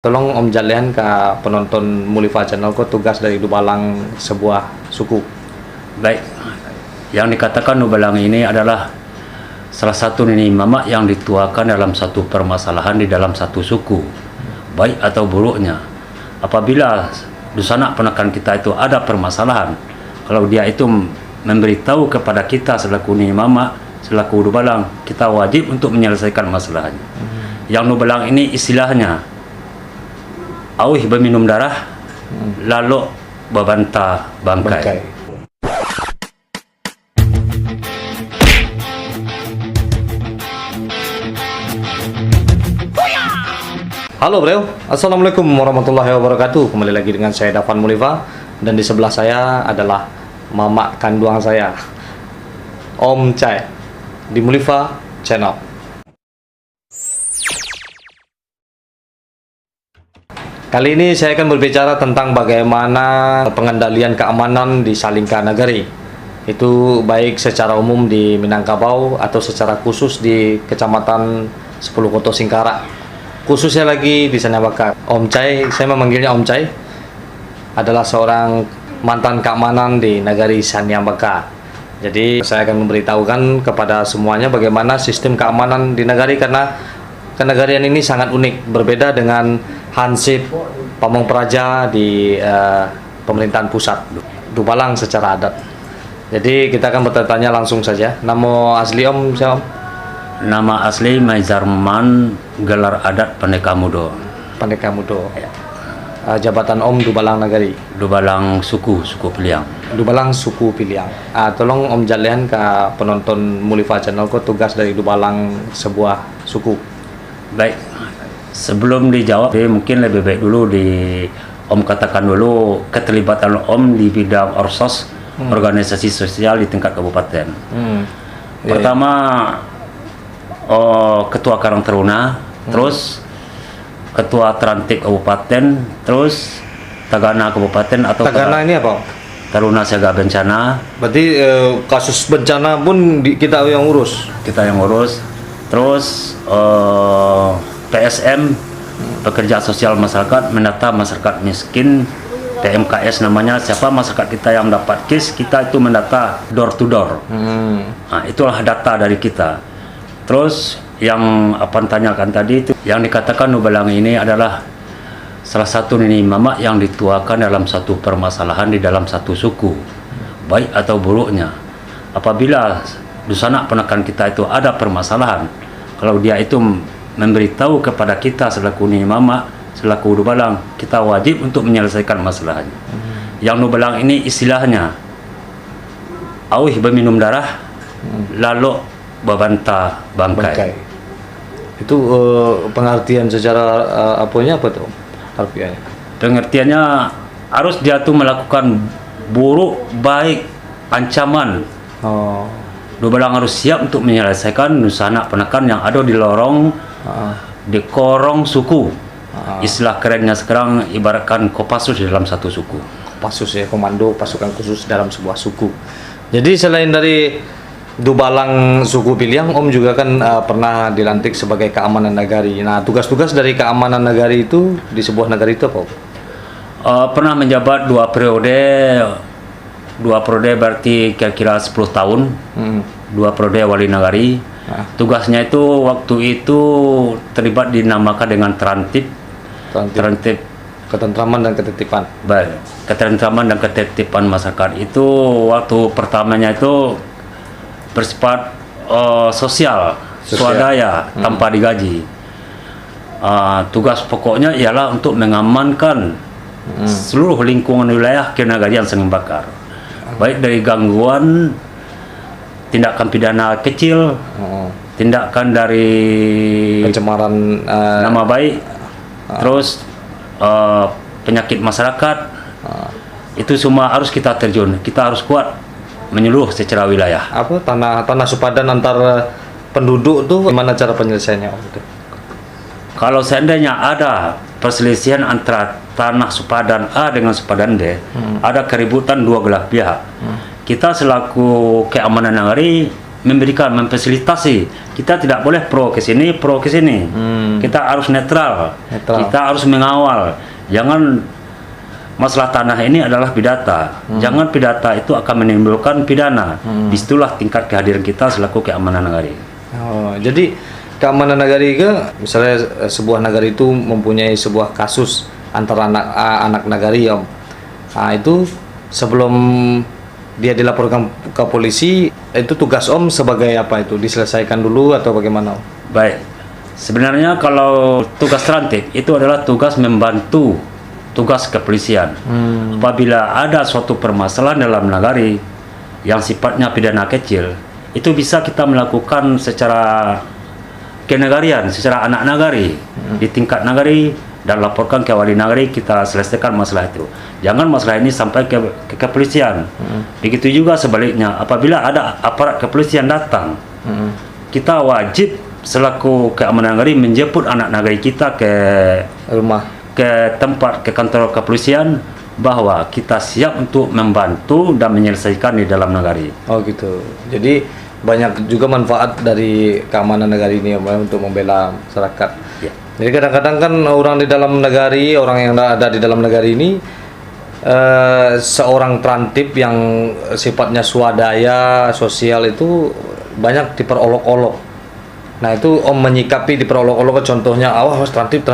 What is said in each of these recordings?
Tolong Om Jalian ke penonton Mulifa Channel ko tugas dari Dubalang sebuah suku. Baik, yang dikatakan Dubalang ini adalah salah satu nini mama yang dituakan dalam satu permasalahan di dalam satu suku, baik atau buruknya. Apabila Dusana penekan kita itu ada permasalahan, kalau dia itu memberitahu kepada kita selaku nini mama, selaku Dubalang, kita wajib untuk menyelesaikan masalahnya. Yang Dubalang ini istilahnya awih berminum darah, lalu berbantah bangkai. Halo bro, Assalamualaikum warahmatullahi wabarakatuh. Kembali lagi dengan saya Dafan Mulifa. Dan di sebelah saya adalah mama kandung saya, Om Chai, di Mulifa Channel. Kali ini saya akan berbicara tentang bagaimana pengendalian keamanan di Salingka Nagari. Itu baik secara umum di Minangkabau atau secara khusus di Kecamatan 10 Koto Singkarak. Khususnya lagi di Sanyabaka. Om Chai, saya memanggilnya Om Chai, adalah seorang mantan keamanan di Nagari Sanyabaka. Jadi saya akan memberitahukan kepada semuanya bagaimana sistem keamanan di Nagari, karena kenegarian ini sangat unik, berbeda dengan hansip Pamong Praja di pemerintahan pusat Dubalang secara adat. Jadi kita akan bertanya langsung saja. Nama asli Om siapa? Nama asli Maizarman, gelar adat Pandeka Mudo. Pandeka Mudo. Jabatan Om Dubalang Nagari. Dubalang suku Piliang. Dubalang suku Piliang. Tolong Om Jalian ke penonton Mulifa Channel ko tugas dari Dubalang sebuah suku. Baik, sebelum dijawab, mungkin lebih baik dulu Om katakan dulu keterlibatan Om di bidang orsos, organisasi sosial di tingkat kabupaten. Pertama, Ketua Karang Taruna, terus Ketua Trantik Kabupaten, terus Tagana Kabupaten atau Tagana ini apa? Taruna Siaga Bencana. Berarti kasus bencana pun kita yang urus. Kita yang urus. Terus PSM, pekerja sosial masyarakat, mendata masyarakat miskin, PMKS namanya. Siapa masyarakat kita yang mendapat KIS, kita itu mendata door to door. Nah, itulah data dari kita. Terus yang apa tanyakan tadi itu, yang dikatakan Dubalang ini adalah salah satu nini mama yang dituakan dalam satu permasalahan di dalam satu suku, baik atau buruknya. Apabila Dusana penekan kita itu ada permasalahan, kalau dia itu memberitahu kepada kita selaku nini mama, selaku Dubalang, kita wajib untuk menyelesaikan masalahnya. Yang Dubalang ini istilahnya awih berminum darah, lalu berbantah bangkai. Itu pengertian secara apanya apa tuh? Harfiahnya. Pengertiannya harus dia tuh melakukan buruk, baik, ancaman. Dubalang harus siap untuk menyelesaikan Dusana penekan yang ada di lorong, di korong suku. Istilah kerennya sekarang ibaratkan Kopassus di dalam satu suku. Kopassus ya, komando pasukan khusus dalam sebuah suku. Jadi selain dari Dubalang suku Piliang, Om juga kan pernah dilantik sebagai keamanan nagari. Nah, tugas-tugas dari keamanan nagari itu di sebuah negara itu apa? Pernah menjabat 2 periode berarti kira-kira 10 tahun. 2 periode wali nagari. Tugasnya itu waktu itu terlibat dinamakan dengan Trantip. Ketentraman dan ketertiban. Baik, ketentraman dan ketertiban masyarakat itu waktu pertamanya itu bersifat sosial, swadaya, tanpa digaji. Tugas pokoknya ialah untuk mengamankan seluruh lingkungan wilayah kenegarian Sening Bakar, baik dari gangguan tindakan pidana kecil, tindakan dari pencemaran nama baik, terus penyakit masyarakat. Itu semua harus kita terjun, kita harus kuat menyeluruh secara wilayah. Apa tanah sepadan antar penduduk tuh gimana cara penyelesaiannya? Kalau seandainya ada perselisihan antara tanah sepadan A dengan sepadan B, ada keributan dua belah pihak. Kita selaku keamanan nagari memberikan, memfasilitasi. Kita tidak boleh pro ke sini, pro ke sini. Kita harus netral. Kita harus mengawal. Jangan masalah tanah ini adalah pidata. Jangan pidata itu akan menimbulkan pidana. Disitulah tingkat kehadiran kita selaku keamanan negara. Oh, jadi keamanan negara ke misalnya sebuah negara itu mempunyai sebuah kasus antara anak negari Om. Nah, itu sebelum dia dilaporkan ke polisi, itu tugas Om sebagai apa itu? Diselesaikan dulu atau bagaimana Om? Baik. Sebenarnya kalau tugas tertib itu adalah tugas membantu tugas kepolisian. Apabila ada suatu permasalahan dalam negara yang sifatnya pidana kecil, itu bisa kita melakukan secara kenegarian, secara anak nagari di tingkat nagari dan laporkan ke wali nagari, kita selesaikan masalah itu. Jangan masalah ini sampai ke kepolisian. Begitu juga sebaliknya, apabila ada aparat kepolisian datang, kita wajib selaku keamanan nagari menjemput anak nagari kita ke Rumah, ke tempat, ke kantor kepolisian, bahwa kita siap untuk membantu dan menyelesaikan di dalam negara. Oh gitu. Jadi banyak juga manfaat dari keamanan negara ini Om, untuk membela masyarakat. Ya. Jadi kadang-kadang kan orang di dalam negara, orang yang ada di dalam negara ini seorang trantip yang sifatnya swadaya sosial itu banyak diperolok-olok. Nah itu Om menyikapi diperolok-olok, contohnya awas trantip.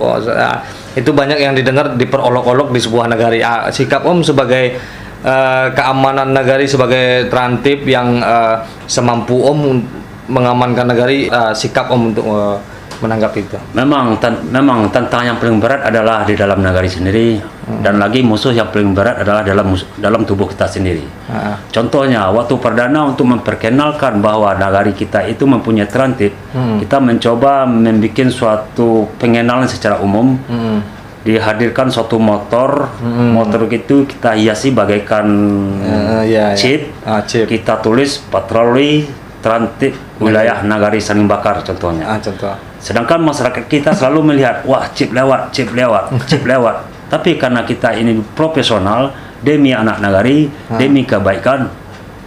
Oh, itu banyak yang didengar diperolok-olok di sebuah negara. Sikap Om sebagai keamanan negara, sebagai trantip yang semampu Om mengamankan negara, sikap Om untuk menanggapi itu. Memang tantangan yang paling berat adalah di dalam negara sendiri, dan lagi musuh yang paling berat adalah dalam tubuh kita sendiri. Contohnya waktu perdana untuk memperkenalkan bahwa negara kita itu mempunyai trantip, kita mencoba membuat suatu pengenalan secara umum. Dihadirkan suatu motor, motor itu kita hiasi bagaikan chip. Kita tulis patroli trantip wilayah Nagari Saling Bakar contohnya. Contoh. Sedangkan masyarakat kita selalu melihat, wah chip lewat. Tapi karena kita ini profesional, demi anak nagari, demi kebaikan,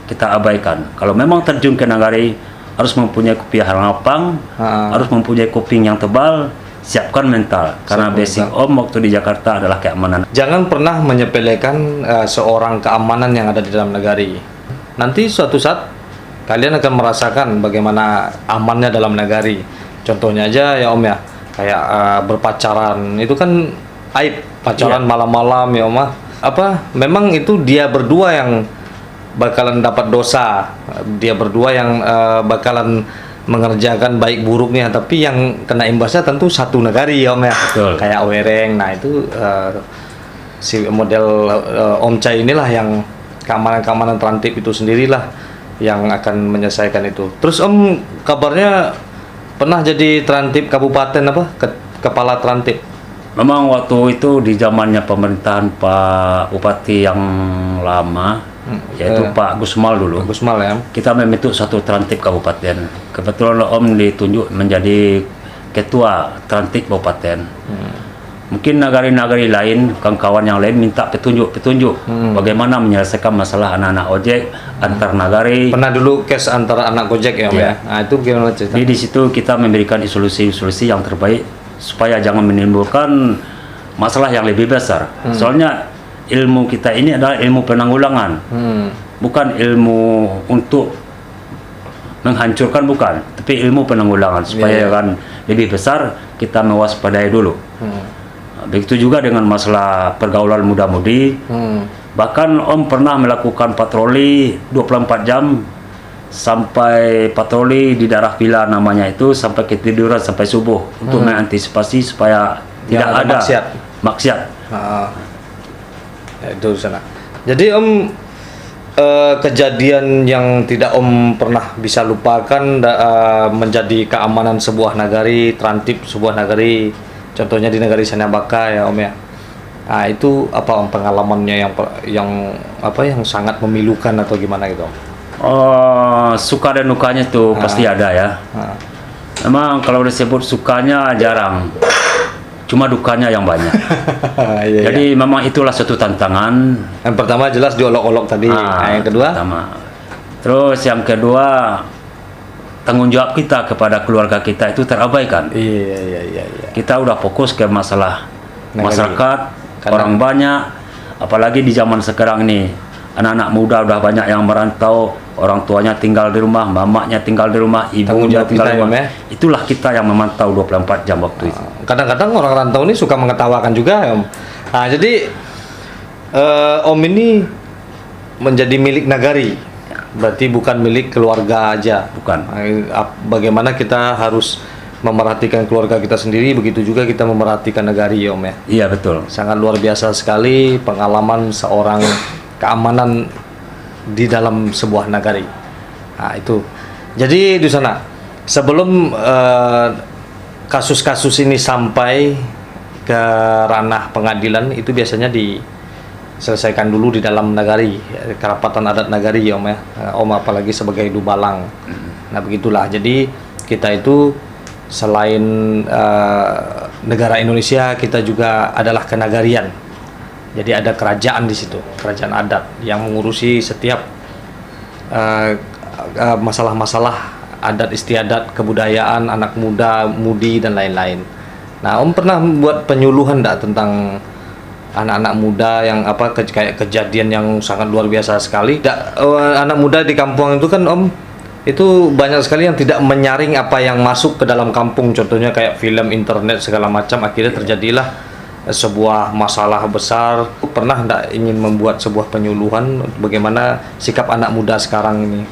kita abaikan. Kalau memang terjun ke nagari, harus mempunyai kuping yang lapang, harus mempunyai kuping yang tebal, siapkan mental. Karena basic Om waktu di Jakarta adalah keamanan. Jangan pernah menyepelekan seorang keamanan yang ada di dalam negari. Nanti suatu saat kalian akan merasakan bagaimana amannya dalam negari. Contohnya aja ya Om ya, kayak berpacaran itu kan aib, pacaran malam-malam ya Om. Memang itu dia berdua yang bakalan dapat dosa, dia berdua yang bakalan mengerjakan baik buruknya, tapi yang kena imbasnya tentu satu negari ya Om ya. Betul. Kayak Wereng. Nah itu si model Om Cai inilah yang keamanan trantip itu sendirilah yang akan menyelesaikan itu. Terus Om kabarnya pernah jadi trantip kabupaten kepala trantip. Memang waktu itu di zamannya pemerintahan Pak Bupati yang lama, yaitu Pak Gusmal dulu. Gusmal ya. Kita membentuk satu trantip kabupaten. Kebetulan Om ditunjuk menjadi ketua trantip kabupaten. Mungkin nagari-nagari lain, kawan-kawan yang lain minta petunjuk bagaimana menyelesaikan masalah anak-anak ojek antar nagari. Pernah dulu case antara anak Gojek ya Om ya. Nah itu gimana cerita? Jadi di situ kita memberikan solusi-solusi yang terbaik supaya jangan menimbulkan masalah yang lebih besar. Soalnya ilmu kita ini adalah ilmu penanggulangan, bukan ilmu untuk menghancurkan, bukan, tapi ilmu penanggulangan supaya kan lebih besar kita mewaspadai dulu. Begitu juga dengan masalah pergaulan muda-mudi. Bahkan Om pernah melakukan patroli 24 jam sampai patroli di daerah Villa namanya itu sampai ketiduran sampai subuh untuk mengantisipasi supaya tidak ada maksiat. Itu sana. Jadi Om kejadian yang tidak Om pernah bisa lupakan menjadi keamanan sebuah nagari, trantip sebuah nagari, contohnya di Nagari Sanabaka ya Om ya. Nah itu apa Om pengalamannya yang sangat memilukan atau gimana gitu Om? Suka dan dukanya tuh pasti ada ya. Memang kalau disebut sukanya jarang, cuma dukanya yang banyak. Jadi memang itulah suatu tantangan. Yang pertama jelas diolok-olok tadi. Yang kedua? Pertama, Terus yang kedua, tanggung jawab kita kepada keluarga kita itu terabaikan. Iya. Kita udah fokus ke masalah Nagari. masyarakat, Karena- orang banyak, apalagi di zaman sekarang ini. Anak-anak muda udah banyak yang merantau, orang tuanya tinggal di rumah, mamanya tinggal di rumah, Tanggung ibunya jawab tinggal kita di ya, rumah. Om, ya? Itulah kita yang memantau 24 jam waktu itu. Kadang-kadang orang rantau ini suka mengetawakan juga, Om. Nah, jadi Om ini menjadi milik nagari, berarti bukan milik keluarga aja. Bukan. Bagaimana kita harus memerhatikan keluarga kita sendiri, begitu juga kita memerhatikan nagari, Om ya. Iya betul. Sangat luar biasa sekali pengalaman seorang keamanan di dalam sebuah nagari. Nah, itu. Jadi di sana sebelum kasus-kasus ini sampai ke ranah pengadilan, itu biasanya diselesaikan dulu di dalam nagari, kerapatan adat nagari, Om ya. Om apalagi sebagai dubalang. Nah, begitulah. Jadi kita itu selain negara Indonesia, kita juga adalah kenagarian. Jadi ada kerajaan di situ, kerajaan adat yang mengurusi setiap masalah-masalah adat istiadat, kebudayaan, anak muda, mudi dan lain-lain. Nah, Om pernah membuat penyuluhan enggak tentang anak-anak muda yang kayak kejadian yang sangat luar biasa sekali? Anak muda di kampung itu kan, Om, itu banyak sekali yang tidak menyaring apa yang masuk ke dalam kampung, contohnya kayak film, internet segala macam, akhirnya terjadilah sebuah masalah besar. Pernah enggak ingin membuat sebuah penyuluhan bagaimana sikap anak muda sekarang ini?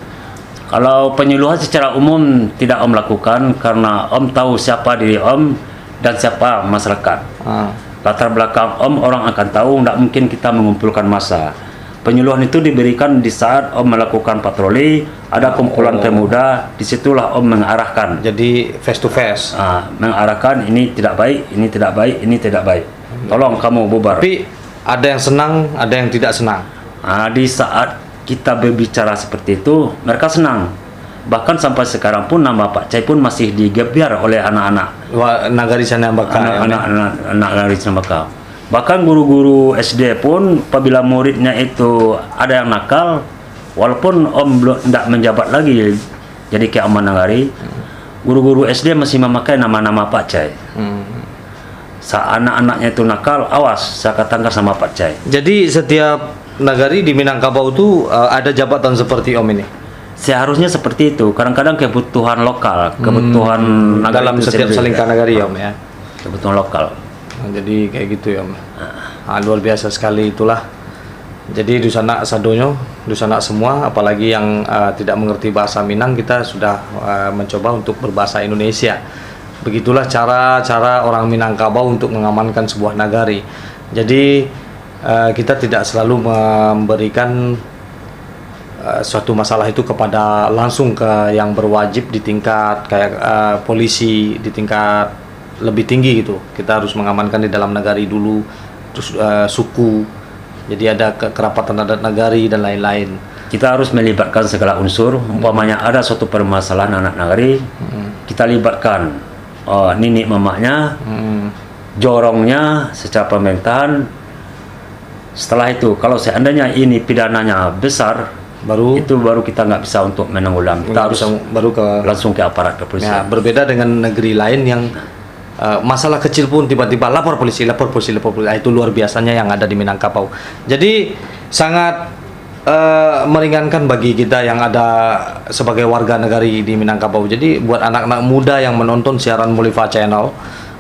Kalau penyuluhan secara umum tidak Om lakukan karena Om tahu siapa diri Om dan siapa masyarakat. Latar belakang Om orang akan tahu, tidak mungkin kita mengumpulkan massa. Penyuluhan itu diberikan di saat Om melakukan patroli, ada kumpulan pemuda, disitulah Om mengarahkan. Jadi face to face. Mengarahkan ini tidak baik, ini tidak baik, ini tidak baik. Tolong kamu bubar. Tapi ada yang senang, ada yang tidak senang. Di saat kita berbicara seperti itu, mereka senang. Bahkan sampai sekarang pun nama Pak Cai pun masih digebyar oleh anak-anak. Nagari Sanambaka. Anak-anak nagari Sanambaka. Bahkan guru-guru SD pun apabila muridnya itu ada yang nakal, walaupun Om belum tidak menjabat lagi jadi keamanan nagari, guru-guru SD masih memakai nama-nama Pak Cai. Saat anak-anaknya itu nakal, awas, saya katakan sama Pak Cai. Jadi setiap nagari di Minangkabau itu ada jabatan seperti Om ini? Seharusnya seperti itu. Kadang-kadang kebutuhan lokal, kebutuhan nagari dalam itu setiap sendiri. salingka nagari, Om ya. Kebutuhan lokal. Nah, jadi kayak gitu ya, Om. Luar biasa sekali itulah. Jadi Dusanak Sadonyo, Dusanak semua, apalagi yang tidak mengerti bahasa Minang, kita sudah mencoba untuk berbahasa Indonesia. Begitulah cara-cara orang Minangkabau untuk mengamankan sebuah nagari. Jadi kita tidak selalu memberikan suatu masalah itu kepada langsung ke yang berwajib di tingkat kayak polisi, di tingkat lebih tinggi gitu. Kita harus mengamankan di dalam nagari dulu, terus suku. Jadi ada kerapatan adat nagari dan lain-lain. Kita harus melibatkan segala unsur. Umpamanya ada suatu permasalahan anak nagari, kita libatkan nenek mamanya, jorongnya secara pemerintahan. Setelah itu, kalau seandainya ini pidananya besar, baru kita nggak bisa untuk menanggulang. Kita harus baru langsung ke aparat ya, kepolisian. berbeda dengan negeri lain yang masalah kecil pun tiba-tiba lapor polisi. Nah, itu luar biasanya yang ada di Minangkabau. Jadi sangat meringankan bagi kita yang ada sebagai warga negari di Minangkabau. Jadi buat anak-anak muda yang menonton siaran Mulifa Channel,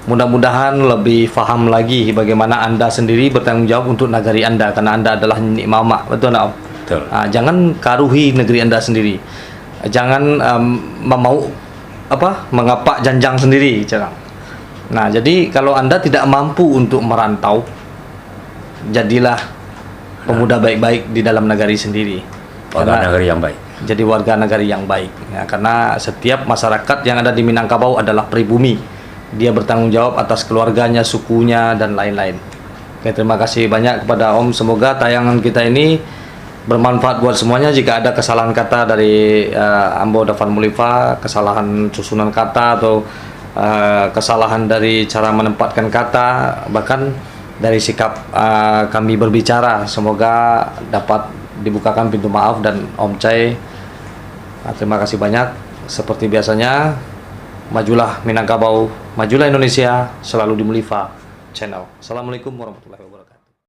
mudah-mudahan lebih paham lagi bagaimana Anda sendiri bertanggung jawab untuk nagari Anda, karena Anda adalah nenek mama, betul nggak, Om? Betul. Jangan karuhi negeri Anda sendiri. Jangan mengapak janjang sendiri, jangan. Nah, jadi kalau Anda tidak mampu untuk merantau, jadilah pemuda baik-baik di dalam nagari sendiri. Warga nagari yang baik. Jadi warga nagari yang baik. Ya, karena setiap masyarakat yang ada di Minangkabau adalah pribumi. Dia bertanggung jawab atas keluarganya, sukunya, dan lain-lain. Oke, terima kasih banyak kepada Om. Semoga tayangan kita ini bermanfaat buat semuanya. Jika ada kesalahan kata dari Ambo Dafan Mulifa, kesalahan susunan kata atau kesalahan dari cara menempatkan kata, bahkan dari sikap kami berbicara, semoga dapat dibukakan pintu maaf dan Om Cai Nah, terima kasih banyak. Seperti biasanya, majulah Minangkabau, majulah Indonesia, selalu di Mulifa Channel. Assalamualaikum warahmatullahi wabarakatuh.